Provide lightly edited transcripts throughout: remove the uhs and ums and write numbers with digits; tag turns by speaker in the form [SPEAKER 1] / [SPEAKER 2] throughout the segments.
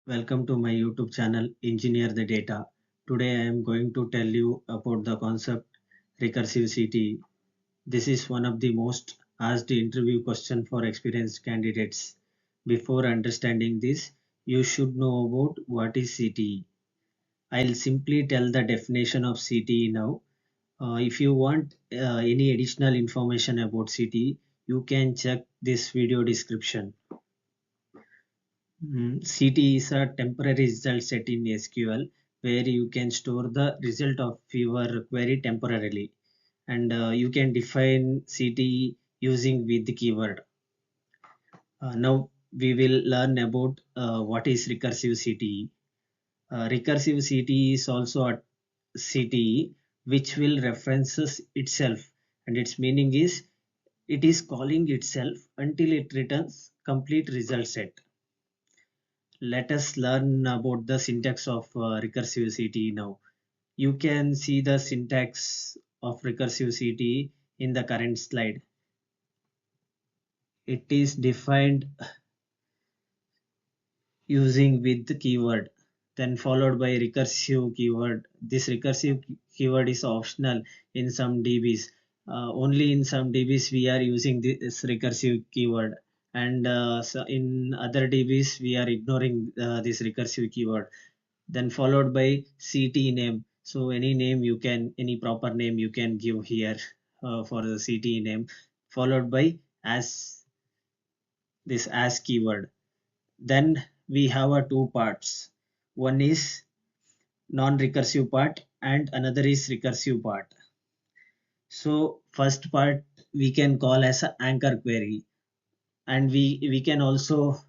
[SPEAKER 1] Welcome to my YouTube channel Engineer the Data. Today I am going to tell you about the concept Recursive CTE. This is one of the most asked interview question for experienced candidates. Before understanding this, you should know about what is CTE. I'll simply tell the definition of CTE now. If you want any additional information about CTE, you can check this video description. CT is a temporary result set in SQL where you can store the result of your query temporarily, and you can define CT using with the keyword. Now we will learn about what is recursive CTE. Recursive CTE is also a CTE which will references itself, and its meaning is it is calling itself until it returns complete result set. Let us learn about the syntax of recursive CTE now. You can see the syntax of recursive CTE in the current slide. It is defined using with the keyword, then followed by recursive keyword. This recursive keyword is optional in some DBs. Only in some DBs we are using this recursive keyword, and so in other DBs we are ignoring this recursive keyword. Then followed by CT name. So any name you can, any proper name you can give here for the CT name, followed by as this as keyword. Then we have a two parts. One is non-recursive part and another is recursive part. So first part we can call as an anchor query, and we can also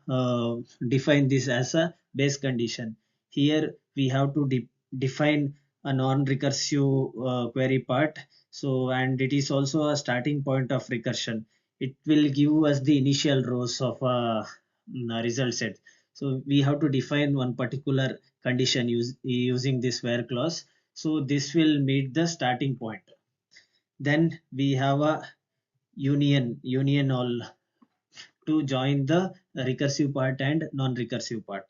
[SPEAKER 1] define this as a base condition. Here we have to define a non-recursive query part. So, and it is also a starting point of recursion. It will give us the initial rows of a result set. So we have to define one particular condition using this where clause. So this will meet the starting point. Then we have a union all to join the recursive part and non-recursive part.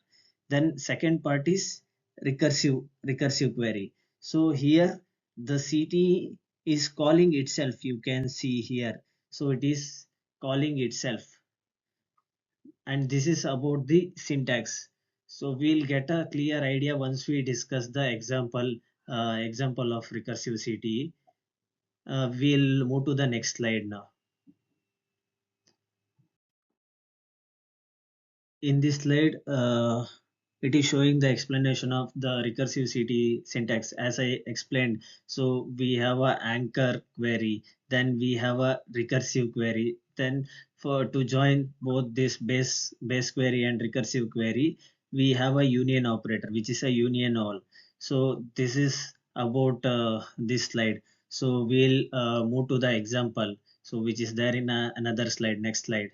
[SPEAKER 1] Then second part is recursive query. So here the CT is calling itself, you can see here. So it is calling itself, and this is about the syntax. So we'll get a clear idea once we discuss the example of recursive CTE. We'll move to the next slide now. In this slide, it is showing the explanation of the recursive CTE syntax as I explained. So we have a anchor query, then we have a recursive query. Then for to join both this base query and recursive query, we have a union operator, which is a union all. So this is about this slide. So we'll move to the example. So which is there in another slide. Next slide.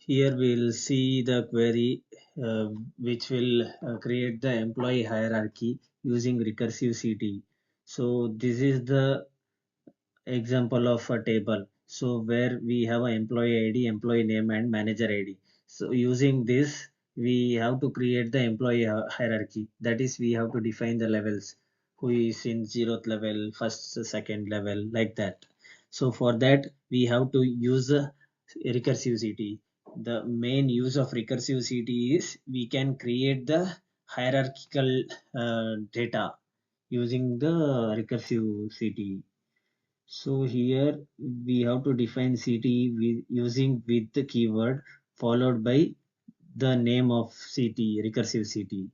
[SPEAKER 1] Here we'll see the query which will create the employee hierarchy using recursive CTE. So this is the example of a table. So where we have an employee ID, employee name and manager ID. So using this, we have to create the employee hierarchy. That is, we have to define the levels, who is in 0th level, first, second level, like that. So for that, we have to use recursive CTE. The main use of recursive CTE is we can create the hierarchical data using the recursive CTE. So here we have to define CTE using with the keyword followed by the name of CTE, recursive CTE.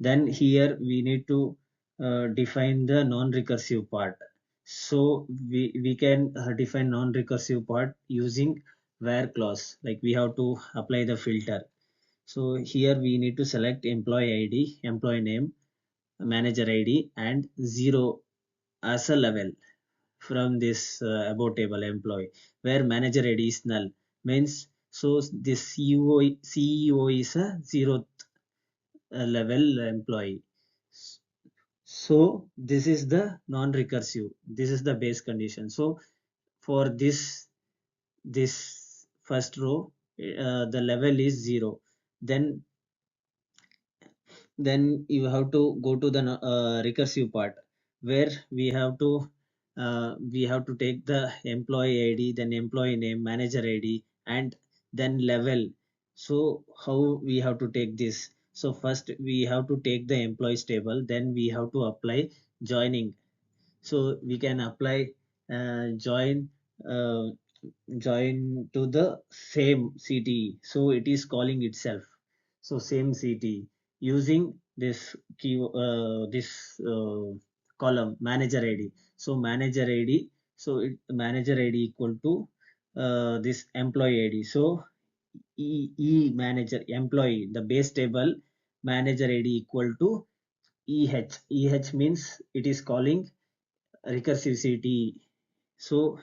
[SPEAKER 1] Then here we need to define the non-recursive part. So we can define non-recursive part using where clause, like we have to apply the filter. So here we need to select employee ID, employee name, manager ID and 0 as a level from this about table employee, where manager ID is null, means so this CEO is a 0th level employee. So this is the non-recursive, this is the base condition. So for this first row the level is 0. then then you have to go to the recursive part, where we have to take the employee id, then employee name, manager id, and then level. So how we have to take this? So first we have to take the employees table, then we have to apply joining. So we can apply uh, join to the same CTE. So it is calling itself. So same CTE using this key, column manager ID. So manager ID. So manager ID equal to this employee ID. So manager employee, the base table manager ID equal to EH. EH means it is calling recursive CTE. So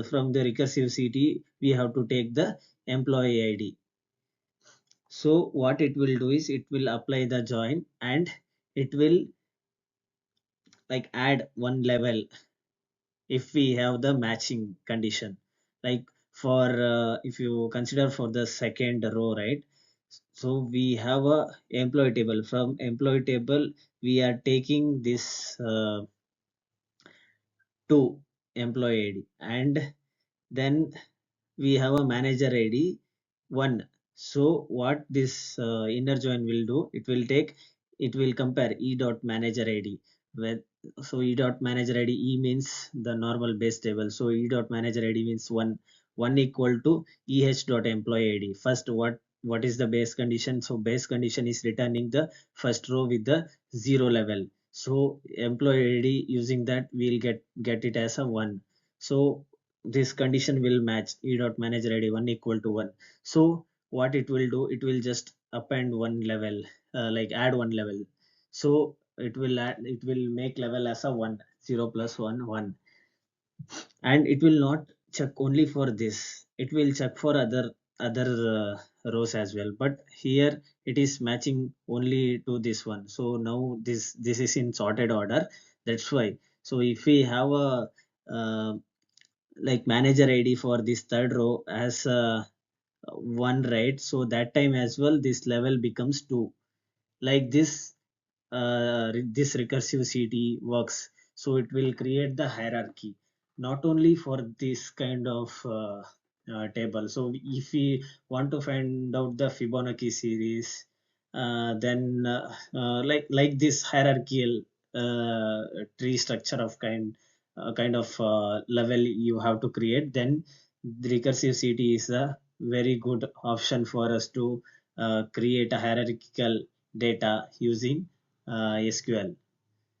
[SPEAKER 1] from the recursive CTE, we have to take the employee ID. So what it will do is it will apply the join, and it will like add one level if we have the matching condition. Like for if you consider for the second row, right? So we have a employee table. From employee table, we are taking this to employee ID, and then we have a manager id 1. So what this inner join will do, it will compare e dot manager id with. So e dot manager id, e means the normal base table, so e dot manager id means 1. 1 equal to eh dot employee id. First, what is the base condition? So base condition is returning the first row with the 0 level. So employee id, using that we'll get it as a 1. So this condition will match e dot manager id 1 equal to 1. So what it will do, it will just append one level, like add one level. So it will make level as a 1. 0 plus 1 1. And it will not check only for this, it will check for other rows as well, but here it is matching only to this one. So now this is in sorted order, that's why. So if we have a uh, like manager id for this third row as 1, right? So that time as well this level becomes 2. Like this recursive CTE works. So it will create the hierarchy not only for this kind of table. So if we want to find out the Fibonacci series, then like this hierarchical tree structure of kind of level you have to create, then the recursive CTE is a very good option for us to create a hierarchical data using SQL.